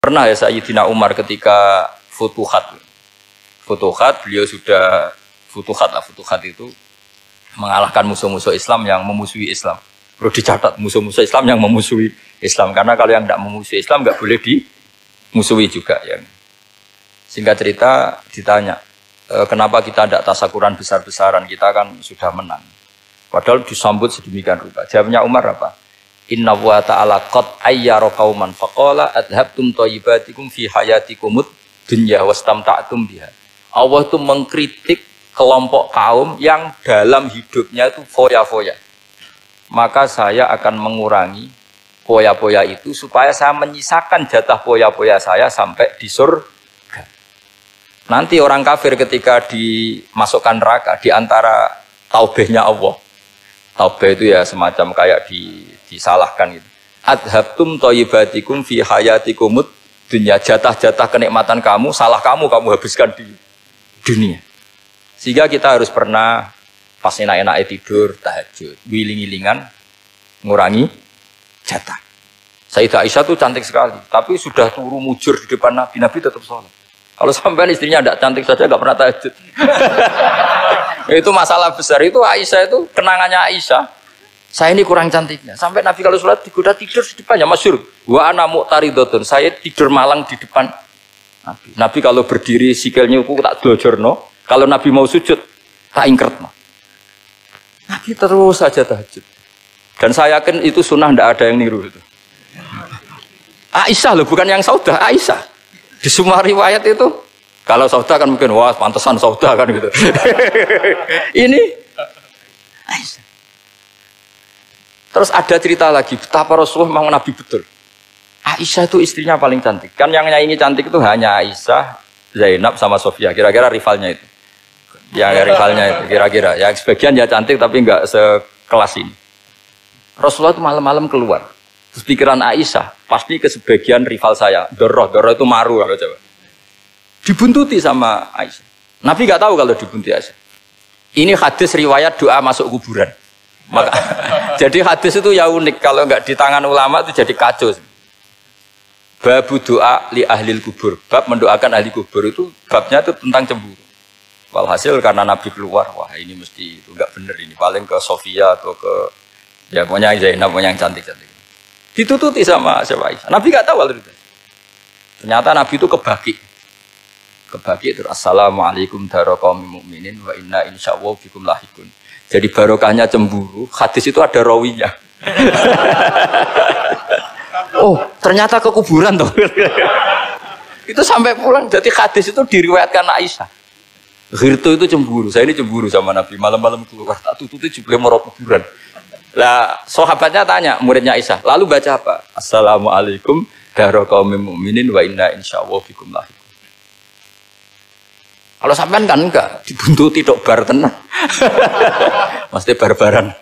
Pernah ya Sayyidina Umar ketika Futuhat beliau sudah Futuhat itu mengalahkan musuh-musuh Islam yang memusuhi Islam. Perlu dicatat, musuh-musuh Islam yang memusuhi Islam, karena kalau yang tidak memusuhi Islam nggak boleh dimusuhi juga ya. Singkat cerita ditanya, kenapa kita tidak tasakuran besar-besaran, kita kan sudah menang. Padahal disambut sedemikian rupa. Jawabnya Umar apa? Inna wa ta'ala qad ayyara qauman faqala adhabtum thayyibatikum fi hayatikumud dunya wastamta'tum biha. Allah itu mengkritik kelompok kaum yang dalam hidupnya itu foya-foya. Maka saya akan mengurangi foya-foya itu supaya saya menyisakan jatah foya-foya saya sampai di surga. Nanti orang kafir ketika dimasukkan neraka di antara taubehnya Allah. Taubeh itu ya semacam kayak disalahkan gitu. Adhabtum thayyibatikum fi hayatikumud dunya, jatah-jatah kenikmatan kamu, salah kamu habiskan di dunia. Sehingga kita harus pernah pas enak-enaknya tidur, tahajud, wiling-wilingan, ngurangi jatah. Sayyidah Aisyah itu cantik sekali, tapi sudah turu mujur di depan Nabi tetap sholat. Kalau sampai istrinya tidak cantik saja, nggak pernah tahajud. Itu masalah besar, itu Aisyah itu kenangannya Aisyah. Saya ini kurang cantiknya. Sampai Nabi kalau sholat digoda tidur di depannya, masyhur. Wa ana mu'taridotun, saya tidur malang di depan Nabi. Nabi kalau berdiri sikilnya aku tak dojorno, kalau Nabi mau sujud tak ingkretno. Nabi terus saja tahajud. Dan saya yakin itu sunnah, tidak ada yang niru itu. Aisyah loh, bukan yang Saudah, Aisyah. Di semua riwayat itu, kalau Saudah kan mungkin wah pantesan Saudah kan gitu. Ini Aisyah. Terus ada cerita lagi, betapa Rasulullah memang Nabi betul. Aisyah itu istrinya paling cantik. Kan yang nyanyi cantik itu hanya Aisyah, Zainab sama Sofia. Kira-kira rivalnya itu. Ya rivalnya itu kira-kira. Yang sebagian ya cantik tapi enggak sekelas ini. Rasulullah itu malam-malam keluar. Terus pikiran Aisyah, pasti ke sebagian rival saya. Doroh itu maru kalau coba. Dibuntuti sama Aisyah. Nabi enggak tahu kalau dibuntuti Aisyah. Ini hadis riwayat doa masuk kuburan. Maka, jadi hadis itu ya unik, kalau enggak di tangan ulama itu jadi kacau. Babu doa li ahlil kubur, bab mendoakan ahli kubur itu babnya itu tentang cemburu. Walhasil karena Nabi keluar, wah ini mesti itu enggak benar ini, paling ke Sofia atau ke ya pokoknya Zainab, pokoknya yang cantik-cantik. Ditututi sama siapa Aisyah. Nabi enggak tahu hal itu. Ternyata Nabi itu kebaki itu assalamualaikum daraqaumil mukminin wa inna insyaallah bikum lahikun. Jadi barokahnya cemburu, hadis itu ada rawinya. Oh, ternyata ke kuburan toh. Itu sampai pulang, jadi hadis itu diriwayatkan Aisyah. Ghirtu itu cemburu, saya ini cemburu sama Nabi, malam-malam keluar, tak tututi juga mau kuburan. Lah, sahabatnya tanya, muridnya Aisyah, lalu baca apa? Assalamualaikum daraqaumil mukminin wa inna insyaallah bikum lahikun. Kalau sampean kan enggak, dibuntuti dok bar tenan. Mesti barbaran.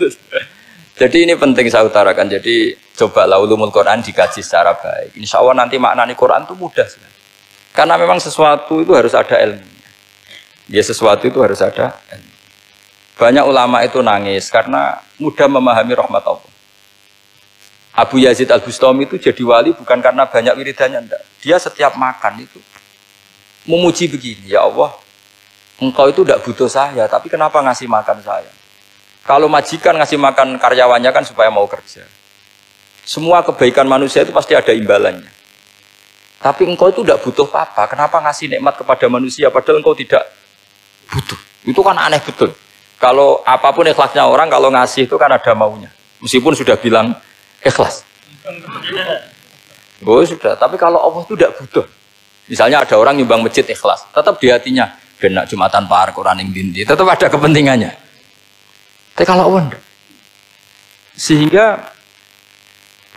Jadi ini penting saya utarakan. Jadi coba ulumul Quran dikaji secara baik. Insya Allah nanti maknani Quran itu mudah sekali. Karena memang sesuatu itu harus ada ilmunya. Ya sesuatu itu harus ada ilmu. Banyak ulama itu nangis karena mudah memahami rahmat Allah. Abu Yazid Al-Bustami itu jadi wali bukan karena banyak wiridannya, enggak. Dia setiap makan itu memuji begini, ya Allah, Engkau itu tidak butuh saya, tapi kenapa ngasih makan saya? Kalau majikan ngasih makan karyawannya kan supaya mau kerja. Semua kebaikan manusia itu pasti ada imbalannya. Tapi engkau itu tidak butuh apa-apa, kenapa ngasih nikmat kepada manusia padahal engkau tidak butuh? Itu kan aneh betul. Kalau apapun ikhlasnya orang, kalau ngasih itu kan ada maunya. Meskipun sudah bilang ikhlas. Oh sudah, tapi kalau Allah itu tidak butuh. Misalnya ada orang nyumbang masjid ikhlas, tetap di hatinya. Benak Jumatan Pak Quran yang dindi, tetap ada kepentingannya. Tapi kalau Allah enggak. Sehingga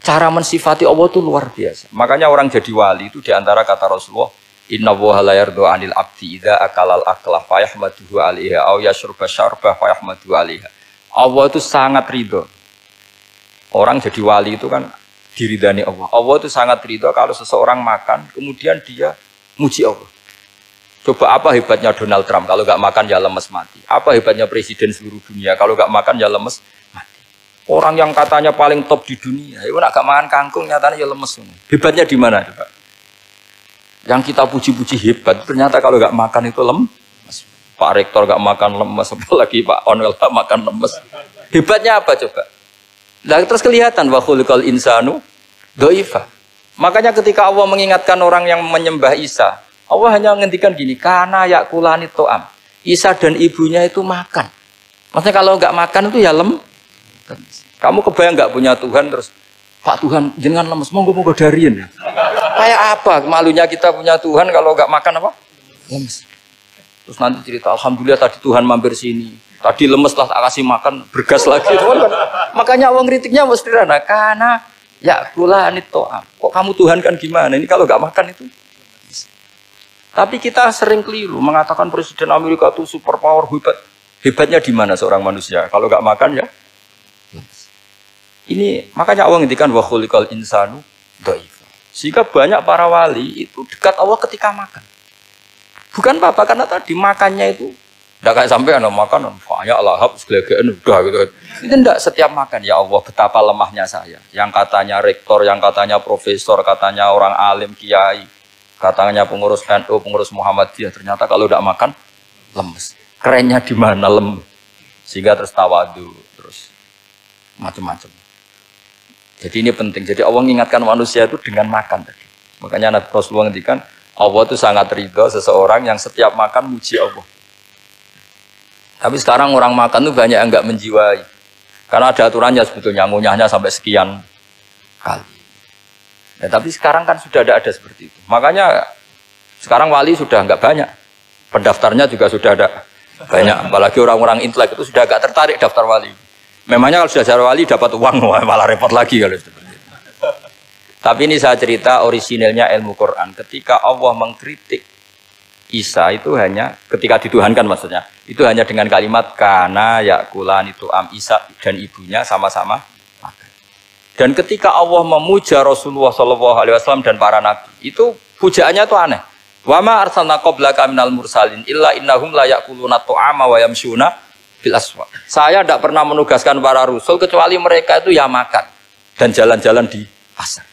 cara mensifati Allah itu luar biasa. Makanya orang jadi wali itu diantara kata Rasulullah, Inna woha la yardu anil abdi idha akalal aklah fayahmaduhu alaiha au yashrubah syarbah fayahmaduhu alaiha. Allah itu sangat ridho. Orang jadi wali itu kan diridani Allah. Allah itu sangat ridho kalau seseorang makan kemudian dia muji Allah. Coba apa hebatnya Donald Trump, kalau nggak makan ya lemes mati. Apa hebatnya presiden seluruh dunia, kalau nggak makan ya lemes mati. Orang yang katanya paling top di dunia, itu nggak makan kangkung, nyatanya ya lemes. Hebatnya di mana? Coba. Yang kita puji-puji hebat, ternyata kalau nggak makan itu lemes. Pak Rektor nggak makan lemes, apalagi Pak Onwel nggak makan lemes. Hebatnya apa coba? Nah, terus kelihatan wa khuliqal insanu dhaifa. Makanya ketika Allah mengingatkan orang yang menyembah Isa, Allah hanya menghentikan gini, karena yakulani to'am. Isa dan ibunya itu makan. Maksudnya kalau nggak makan itu ya lemes. Kamu kebayang nggak punya Tuhan terus, Pak Tuhan jangan lemes, monggo dariin. Kayak apa malunya kita punya Tuhan kalau nggak makan apa? Lemes. Terus nanti cerita, alhamdulillah tadi Tuhan mampir sini. Tadi lemes lah tak kasih makan, bergas lagi. Makanya Allah kritiknya mesti sederhana. Karena ya kula to'am. Kok kamu Tuhan kan gimana? Ini kalau nggak makan itu. Tapi kita sering keliru mengatakan Presiden Amerika itu superpower hebat. Hebatnya di mana seorang manusia? Kalau nggak makan ya. Ini makanya Allah ngendikan wa khuliqal insanu dhaifa. Sehingga banyak para wali itu dekat Allah ketika makan. Bukan apa-apa karena tadi makannya itu tidak kayak sampai anak makan banyak lahap segala-galanya udah gitu. Itu tidak setiap makan ya Allah betapa lemahnya saya. Yang katanya rektor, yang katanya profesor, katanya orang alim kiai, katanya pengurus NU, pengurus Muhammadiyah ternyata kalau tidak makan lemes. Kerennya di mana lemes? Sehingga terus tawadu, terus macam-macam. Jadi ini penting. Jadi Allah mengingatkan manusia itu dengan makan tadi. Makanya Nabi Rasulullah ngendikan Allah itu sangat ridho seseorang yang setiap makan muji Allah. Tapi sekarang orang makan tuh banyak yang enggak menjiwai. Karena ada aturannya sebetulnya, ngunyahnya sampai sekian kali. Ya, tapi sekarang kan sudah ada seperti itu. Makanya sekarang wali sudah enggak banyak. Pendaftarnya juga sudah ada banyak. Apalagi orang-orang intelek itu sudah agak tertarik daftar wali. Memangnya kalau sudah jadi wali dapat uang, malah repot lagi kalau seperti itu. Tapi ini saya cerita orisinilnya ilmu Quran. Ketika Allah mengkritik Isa itu hanya ketika dituhankan maksudnya itu hanya dengan kalimat kana yakulan itu Isa dan ibunya sama-sama makan. Dan ketika Allah memuja Rasulullah SAW dan para nabi itu pujaannya itu aneh. Wa ma arsalna qablaka minal mursalin illa innahum la yakuluna ta'ama wa yamshuna bil aswaq. Saya tidak pernah menugaskan para rasul kecuali mereka itu ya makan dan jalan-jalan di pasar.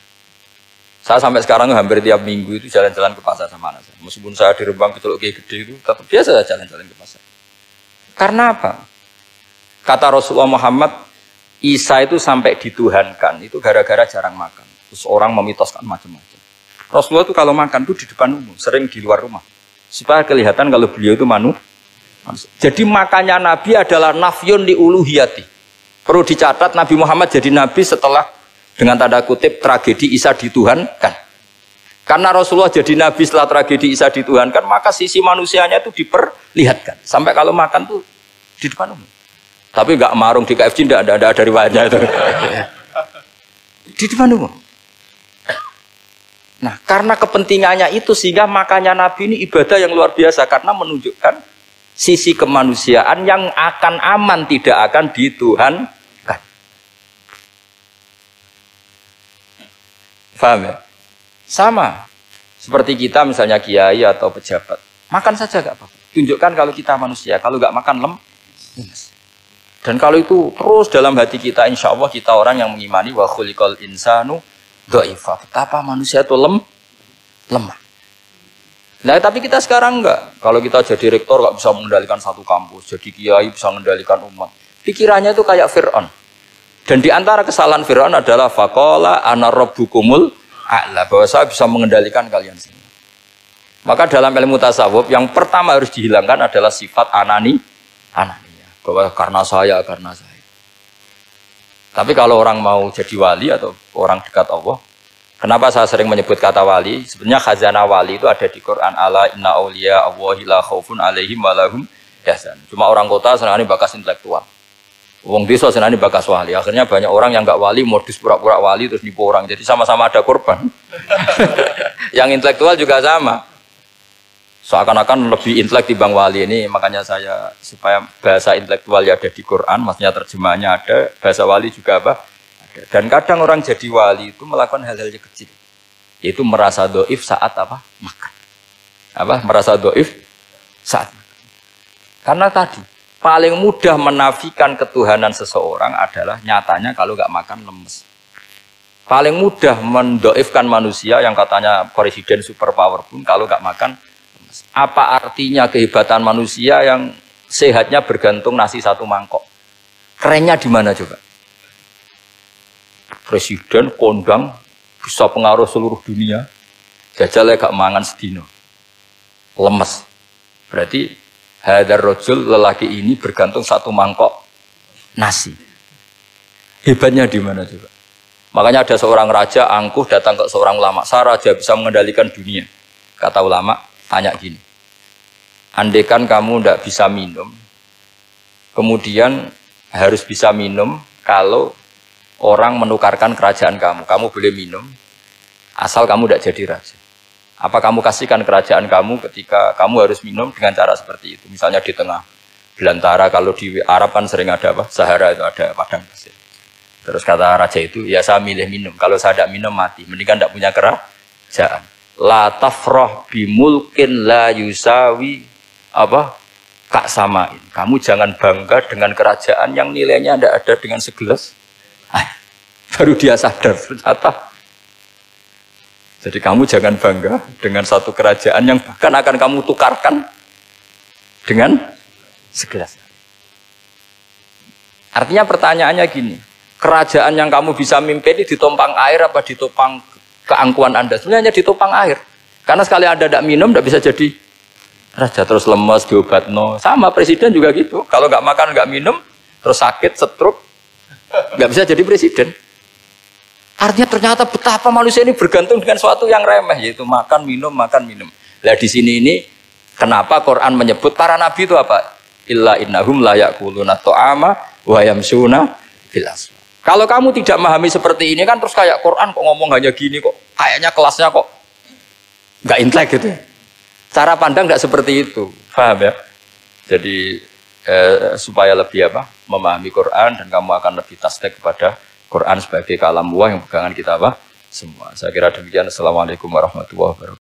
Saya sampai sekarang hampir tiap minggu itu jalan-jalan ke pasar sama anak saya. Meskipun saya di Rembang Betul kayak gede itu, tetap biasa saya jalan-jalan ke pasar. Karena apa? Kata Rasulullah Muhammad, Isa itu sampai dituhankan, itu gara-gara jarang makan. Terus orang memitoskan macam-macam. Rasulullah itu kalau makan itu di depan umum, sering di luar rumah. Supaya kelihatan kalau beliau itu manusia. Jadi makannya Nabi adalah nafyun li uluhiyati. Perlu dicatat Nabi Muhammad jadi Nabi setelah dengan tanda kutip tragedi Isa dituhankan. Karena Rasulullah jadi Nabi setelah tragedi Isa dituhankan, maka sisi manusianya itu diperlihatkan. Sampai kalau makan tuh di depan umum. Tapi nggak marung di KFC, tidak ada dari wajah itu. Di depan umum. Nah, karena kepentingannya itu sehingga makanya Nabi ini ibadah yang luar biasa karena menunjukkan sisi kemanusiaan yang akan aman tidak akan dituhankan. Paham ya? Sama. Seperti kita misalnya kiai atau pejabat. Makan saja gak apa-apa. Tunjukkan kalau kita manusia. Kalau gak makan lemes. Dan kalau itu terus dalam hati kita, insya Allah kita orang yang mengimani wa khuliqal insanu dhaifa. Betapa manusia itu lemah. Nah tapi kita sekarang enggak. Kalau kita jadi rektor gak bisa mengendalikan satu kampus. Jadi kiai bisa mengendalikan umat. Pikirannya itu kayak Fir'aun. Dan di antara kesalahan Fir'aun adalah faqala ana rabbukumul a'la, bahwa saya bisa mengendalikan kalian semua. Maka dalam ilmu tasawuf yang pertama harus dihilangkan adalah sifat anania. Bahwa karena saya. Tapi kalau orang mau jadi wali atau orang dekat Allah, kenapa saya sering menyebut kata wali? Sebenarnya khazanah wali itu ada di Quran, ala inna awliya Allahi la khaufun alaihim wa lahum yahzan. Cuma orang kota senangnya bakas intelektual. Wong desa senani bakas wali. Akhirnya banyak orang yang enggak wali modus pura-pura wali terus nipu orang. Jadi sama-sama ada korban. Yang intelektual juga sama. Seakan-akan lebih intelek dibanding wali ini. Makanya saya supaya bahasa intelektual ya ada di Quran, maksudnya terjemahannya ada, bahasa wali juga apa? Ada. Dan kadang orang jadi wali itu melakukan hal-hal yang kecil. Yaitu merasa doif saat apa? Makan. Merasa doif saat makan. Karena tadi paling mudah menafikan ketuhanan seseorang adalah nyatanya kalau nggak makan lemes. Paling mudah mendoifkan manusia yang katanya presiden superpower pun kalau nggak makan. Apa artinya kehebatan manusia yang sehatnya bergantung nasi satu mangkok? Kerennya di mana coba? Presiden kondang bisa pengaruh seluruh dunia. Jajalnya gak mangan sedino. Lemes. Berarti hadar rojul lelaki ini bergantung satu mangkok nasi. Hebatnya di mana coba? Makanya ada seorang raja angkuh datang ke seorang ulama. Saya raja bisa mengendalikan dunia. Kata ulama, tanya gini. Andaikan kamu tidak bisa minum, kemudian harus bisa minum kalau orang menukarkan kerajaan kamu. Kamu boleh minum, asal kamu tidak jadi raja. Apa kamu kasihkan kerajaan kamu ketika kamu harus minum dengan cara seperti itu? Misalnya di tengah belantara, kalau di Arab kan sering ada apa? Sahara itu ada padang pasir. Terus kata raja itu, ya saya milih minum. Kalau saya tidak minum mati. Mendingan tidak punya kerajaan. La tafrah bimulkin la yusawi apa? Kak samain. Kamu jangan bangga dengan kerajaan yang nilainya tidak ada dengan segelas. Baru dia sadar ternyata. Jadi kamu jangan bangga dengan satu kerajaan yang bahkan akan kamu tukarkan dengan segelas. Artinya pertanyaannya gini, kerajaan yang kamu bisa mimpin ini ditopang air apa ditopang keangkuhan Anda? Sebenarnya ditopang air. Karena sekali Anda tidak minum, tidak bisa jadi raja. Terus lemes, diobatno. Sama presiden juga gitu. Kalau nggak makan, nggak minum, terus sakit, stroke, nggak bisa jadi presiden. Artinya ternyata betapa manusia ini bergantung dengan suatu yang remeh, yaitu makan, minum, makan, minum. Nah di sini ini, kenapa Quran menyebut para nabi itu apa? Illa innahum la ya'kuluna ta'ama wa yamshuna fil aswaq. Kalau kamu tidak memahami seperti ini kan terus kayak Quran kok ngomong hanya gini kok, kayaknya kelasnya kok nggak intelek gitu. Cara pandang nggak seperti itu, paham ya? Jadi supaya lebih apa? Memahami Quran dan kamu akan lebih tasdik kepada Quran sebagai kalam Allah yang pegangan kita apa? Semua. Saya kira demikian. Assalamualaikum warahmatullahi wabarakatuh.